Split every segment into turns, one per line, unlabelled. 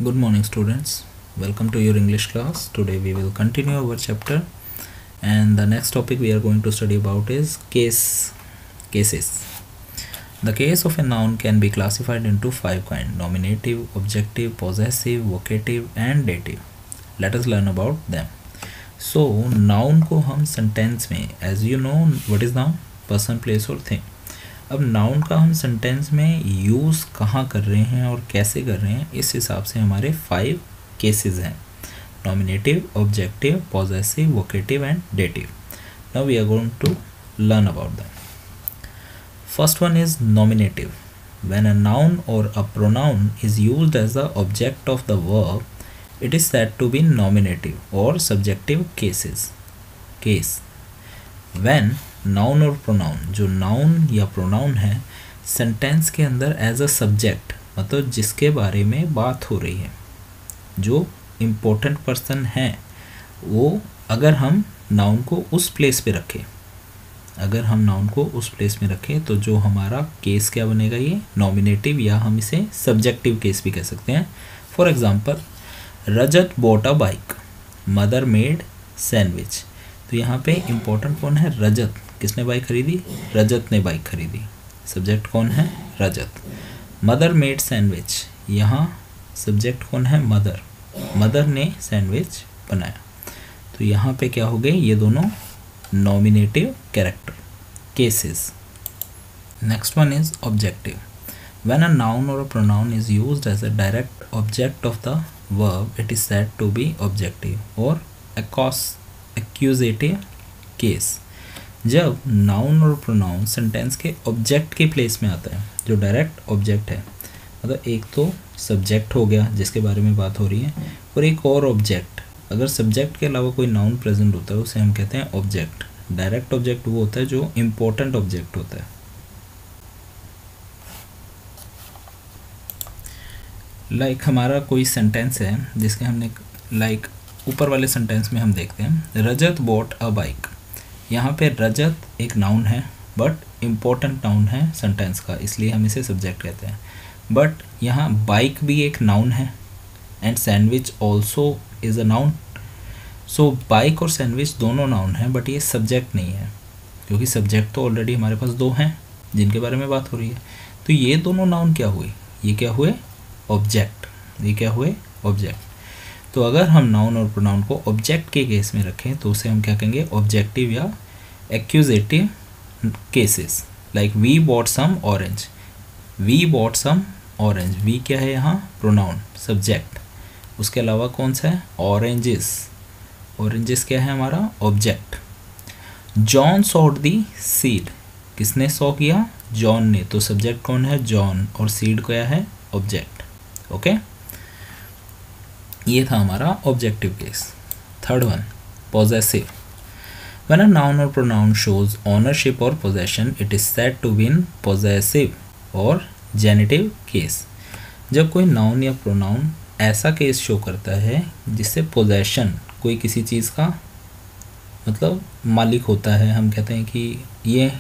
Good morning, students. Welcome to your English class. Today we will continue our chapter, and the next topic we are going to study about is cases. The case of a noun can be classified into 5 kinds: nominative, objective, possessive, vocative, and dative. Let us learn about them. So, noun को हम sentence में, as you know, what is noun? Person, place और thing. अब noun का हम sentence में use कहाँ कर रहे हैं और कैसे कर रहे हैं, इस हिसाब से हमारे 5 केसेस हैं: nominative, objective, possessive, vocative and dative. Now we are going to learn about them. First one is nominative. When a noun or a pronoun is used as the object of the verb, it is said to be nominative or subjective case. When noun और pronoun, जो noun या pronoun है, sentence के अंदर as a subject, मतलब जिसके बारे में बात हो रही है, जो इम्पोर्टेंट पर्सन है, वो अगर हम नाउन को उस प्लेस पे रखें, तो जो हमारा केस क्या बनेगा, ये नॉमिनेटिव, या हम इसे सब्जेक्टिव केस भी कह सकते हैं. For example, Rajat bought a bike, mother made sandwich. तो यहाँ पे इम्पोर्टेंट कौन है? रजत. किसने बाइक खरीदी? रजत ने बाइक खरीदी. सब्जेक्ट कौन है? रजत. मदर मेड सैंडविच, यहाँ सब्जेक्ट कौन है? मदर. मदर ने सैंडविच बनाया. तो यहाँ पे क्या हो गए? ये दोनों nominative character cases. Next one is objective. When a noun or a pronoun is used as a direct object of the verb, it is said to be objective or accusative case. जब noun और pronoun sentence के object के place में आता है, जो direct object है, मतलब एक तो सब्जेक्ट हो गया जिसके बारे में बात हो रही है, और एक और ऑब्जेक्ट. अगर सब्जेक्ट के अलावा कोई नाउन प्रेजेंट होता है, उसे हम कहते हैं ऑब्जेक्ट. डायरेक्ट ऑब्जेक्ट वो होता है जो इम्पोर्टेंट ऑब्जेक्ट होता है. लाइक हमारा कोई सेंटेंस है जिसके हमने, लाइक ऊपर वाले सेंटेंस में हम देखते हैं, रजत बॉट अ बाइक. यहाँ पे रजत एक नाउन है, बट इम्पोर्टेंट नाउन है सेंटेंस का, इसलिए हम इसे सब्जेक्ट कहते हैं. बट यहाँ बाइक भी एक नाउन है, and sandwich also is a noun. So bike और सैंडविच दोनों नाउन हैं, बट ये सब्जेक्ट नहीं है, क्योंकि सब्जेक्ट तो ऑलरेडी हमारे पास 2 हैं जिनके बारे में बात हो रही है. तो ये दोनों नाउन क्या हुए? ये क्या हुए? ऑब्जेक्ट. ये क्या हुए? ऑब्जेक्ट. तो अगर हम नाउन और प्रोनाउन को ऑब्जेक्ट के केस में रखें, तो उसे हम क्या कहेंगे? ऑब्जेक्टिव या accusative cases. Like we bought some orange. We bought some orange. We क्या है यहाँ? Pronoun, subject. उसके अलावा कौन सा है? ऑरेंजेस. ऑरेंजेस क्या है हमारा? ऑब्जेक्ट. जॉन सॉड दी सीड. किसने सॉ किया? जॉन ने. तो सब्जेक्ट कौन है? जॉन. और सीड क्या है? ऑब्जेक्ट. ओके, ये था हमारा objective case. Third one, possessive. When a noun और प्रोनाउन शोज ओनरशिप और possession, it is said to be in possessive और जेनिटिव केस. जब कोई नाउन या प्रोनाउन ऐसा केस शो करता है जिससे पोजेशन, कोई किसी चीज़ का मतलब मालिक होता है, हम कहते हैं कि ये,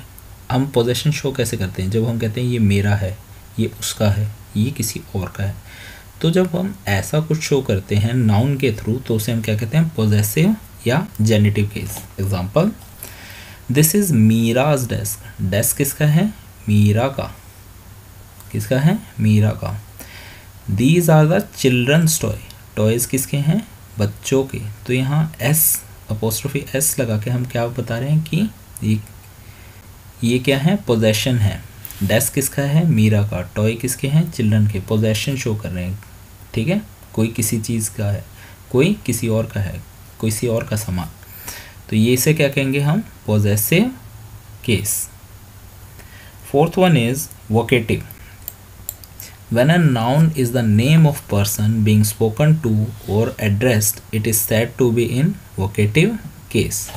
हम पोजेशन शो कैसे करते हैं? जब हम कहते हैं ये मेरा है, ये उसका है, ये किसी और का है. तो जब हम ऐसा कुछ शो करते हैं नाउन के थ्रू, तो उसे हम क्या कहते हैं? पॉजेसिव या genitive case. Example, this is Meera's desk. Desk किसका है? मीरा का. किसका है? मीरा का. These are the children's toy. Toys किसके हैं? बच्चों के. तो यहाँ एस अपोस्ट्रोफी एस लगा के हम क्या बता रहे हैं कि ये क्या है? पोजेशन है. डेस्क किसका है? मीरा का. टॉय किसके हैं? चिल्ड्रन के. पोजेशन शो कर रहे हैं. ठीक है, कोई किसी चीज़ का है, कोई किसी और का है, किसी और का सामान. तो ये इसे क्या कहेंगे हम? Possessive case. Fourth one is vocative. When a noun is the name of person being spoken to or addressed, it is said to be in vocative case.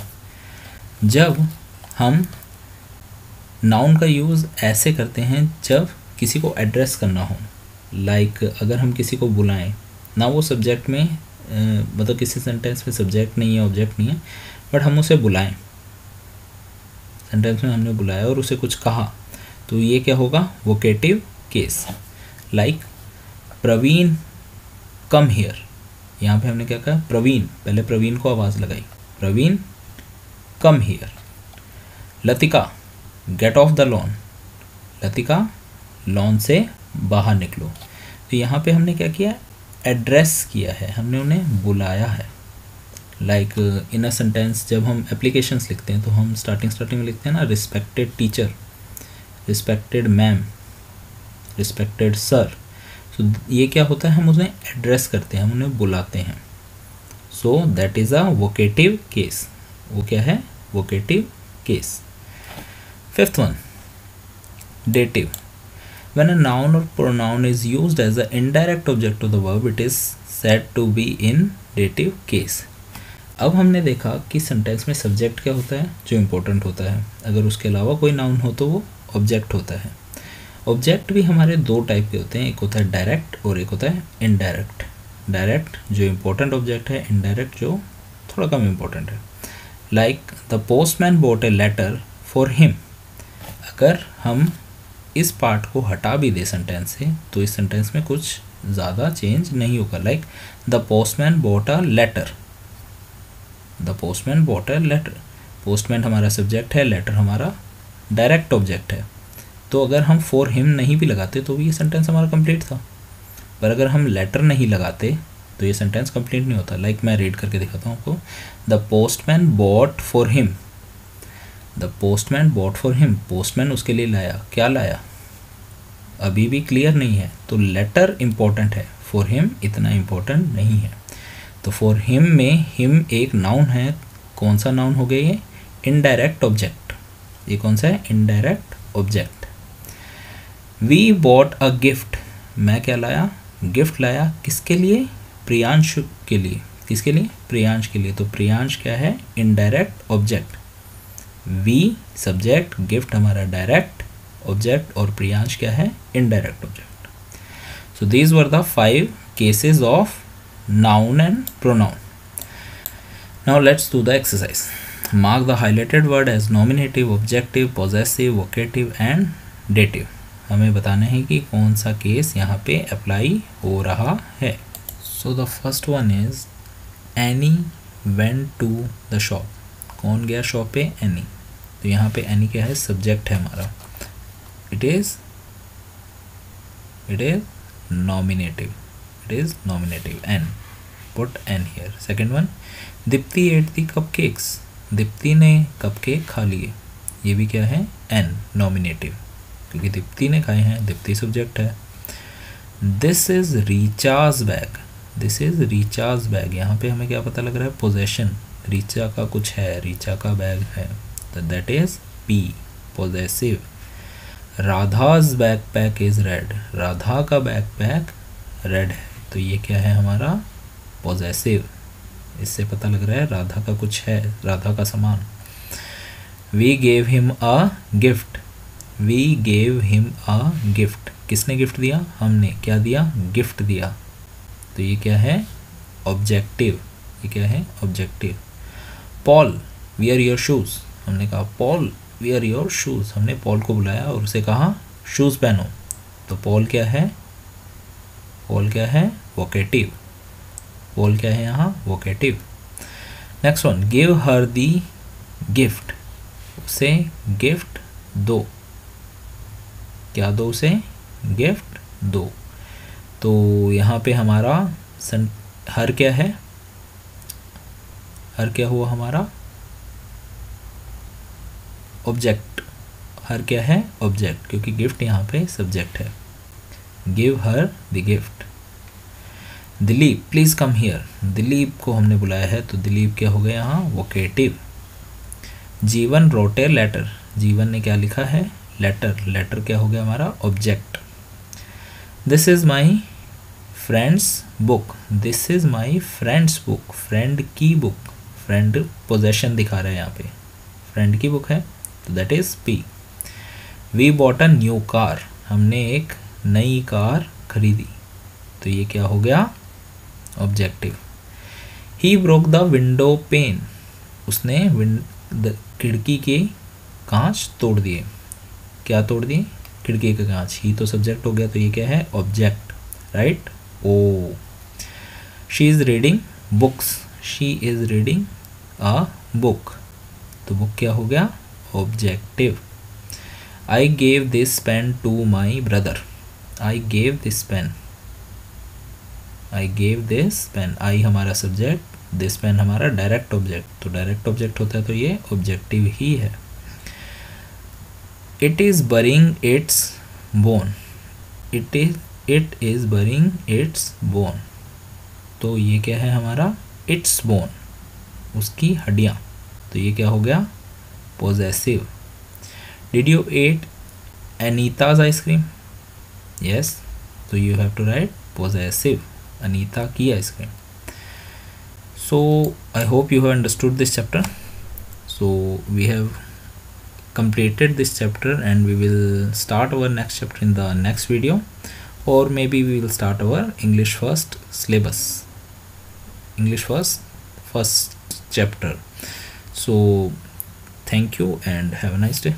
जब हम नाउन का यूज़ ऐसे करते हैं जब किसी को एड्रेस करना हो, लाइक अगर हम किसी को बुलाएं ना, वो सब्जेक्ट में मतलब किसी सेंटेंस में सब्जेक्ट नहीं है, ऑब्जेक्ट नहीं है, बट हम उसे बुलाएं, सेंटेंस में हमने बुलाया और उसे कुछ कहा, तो ये क्या होगा? Vocative case. Like Praveen come here, यहाँ पे हमने क्या कहा, प्रवीण, पहले प्रवीण को आवाज़ लगाई, Praveen come here. Latika get off the lawn, Latika lawn से बाहर निकलो। तो यहाँ पे हमने क्या किया, एड्रेस किया है, हमने उन्हें बुलाया है। लाइक इन अ सेंटेंस जब हम एप्लीकेशंस लिखते हैं तो हम स्टार्टिंग में लिखते हैं ना, respected teacher, respected ma'am, respected sir. So ये क्या होता है, हम उन्हें एड्रेस करते हैं, हम उन्हें बुलाते हैं। So that is a vocative case. वो क्या है, vocative case. Fifth one, dative. When a noun or pronoun is used as an indirect object of the verb, it is said to be in dative case. अब हमने देखा कि sentence में subject क्या होता है, जो इम्पोर्टेंट होता है, अगर उसके अलावा कोई नाउन हो तो वो ऑब्जेक्ट होता है। ऑब्जेक्ट भी हमारे दो टाइप के होते हैं, एक होता है डायरेक्ट और एक होता है इनडायरेक्ट। डायरेक्ट जो इम्पोर्टेंट ऑब्जेक्ट है, इनडायरेक्ट जो थोड़ा कम इम्पोर्टेंट है। Like the postman bought a letter for him. अगर हम इस पार्ट को हटा भी दे सेंटेंस से तो इस सेंटेंस में कुछ ज़्यादा चेंज नहीं होगा। Like the postman bought a letter, the postman bought a letter. Postman हमारा सब्जेक्ट है, लेटर हमारा डायरेक्ट ऑब्जेक्ट है। तो अगर हम फॉर हिम नहीं भी लगाते तो भी ये सेंटेंस हमारा कंप्लीट था, पर अगर हम लेटर नहीं लगाते तो ये सेंटेंस कंप्लीट नहीं होता। लाइक मैं रीड करके दिखाता हूँ आपको, the postman bought for him, the postman bought for him. Postman उसके लिए लाया, क्या लाया अभी भी क्लियर नहीं है, तो लेटर इम्पोर्टेंट है, फॉर हिम इतना इम्पोर्टेंट नहीं है। तो फॉर हिम में हिम एक नाउन है, कौन सा नाउन हो गया ये, इनडायरेक्ट ऑब्जेक्ट। ये कौन सा है, indirect object. We bought a gift, मैं क्या लाया, गिफ्ट लाया, किसके लिए, प्रियांश के लिए। किसके लिए, प्रियांश के लिए। तो प्रियांश क्या है, indirect object. We subject, gift हमारा डायरेक्ट ऑब्जेक्ट और प्रियांश क्या है, indirect object. So these were the 5 cases of noun and pronoun. Now let's do the exercise. Mark the highlighted word as nominative, objective, possessive, vocative and dative. हमें बताना है कि कौन सा केस यहाँ पे अप्लाई हो रहा है। So the first one is Annie went to the shop. कौन गया शॉप पे, एनी। तो यहाँ पे एनी क्या है, सब्जेक्ट है हमारा, it is nominative, it is nominative, n, put n here. Second one, Deepti ate the cupcakes, Deepti ने कपकेक खा लिए, ये भी क्या है, n, nominative, क्योंकि दीप्ति ने खाए हैं, दीप्ति सब्जेक्ट है। This is रीचा's bag, this is रीचा's bag, यहाँ पे हमें क्या पता लग रहा है, पोजेशन, रीचा का कुछ है, रीचा का बैग है, तो that is p, possessive. Radha's backpack is red, Radha का बैकपैक रेड है, तो ये क्या है हमारा, पॉजेसिव। इससे पता लग रहा है राधा का कुछ है, राधा का सामान। We gave him a gift, we gave him a gift, किसने गिफ्ट दिया, हमने, क्या दिया, गिफ्ट दिया, तो ये क्या है, ऑब्जेक्टिव, ये क्या है, objective. Paul wear your shoes, हमने कहा पॉल वियर योर शूज़, हमने पॉल को बुलाया और उसे कहा शूज़ पहनो, तो पॉल क्या है, पॉल क्या है, वोकेटिव, पॉल क्या है यहाँ, vocative. Next one, give her the gift, उसे गिफ्ट दो, क्या दो, उसे गिफ्ट दो, तो यहाँ पे हमारा हर क्या है, हर क्या हुआ हमारा, ऑब्जेक्ट, हर क्या है, ऑब्जेक्ट, क्योंकि गिफ्ट यहाँ पे सब्जेक्ट है। Give her the gift. Dilip please come here, Dilip को हमने बुलाया है तो दिलीप क्या हो गया यहाँ, वोकेटिव। जीवन रोट ए लेटर, जीवन ने क्या लिखा है, लेटर, लेटर क्या हो गया हमारा, object. This is my friends book, this is my friends book, friend की बुक, फ्रेंड पोजेशन दिखा रहा है यहाँ पे, फ्रेंड की बुक है, तो that is P. We bought a new car, हमने एक नई कार खरीदी, तो ये क्या हो गया, objective. He broke the window pane, उसने खिड़की के कांच तोड़ दिए, क्या तोड़ दिए, खिड़की के कांच, ही तो सब्जेक्ट हो गया, तो ये क्या है, object, right. Oh she is reading books, she is reading a book, तो बुक क्या हो गया, objective. I gave this pen to my brother, I gave this pen, I gave this pen, I हमारा सब्जेक्ट, दिस पेन हमारा direct object, तो direct object होता है तो ये ऑब्जेक्टिव ही है। It is burying its bone, it is burying its bone, तो ये क्या है हमारा, इट्स बोन, उसकी हड्डियाँ, तो ये क्या हो गया, possessive. Did you eat Anita's ice cream, yes, तो you have to write possessive, Anita की ice cream. So I hope you have understood this chapter. So we have completed this chapter and we will start our next chapter in the next video, or maybe we will start our English first syllabus, English first chapter. So thank you and have a nice day.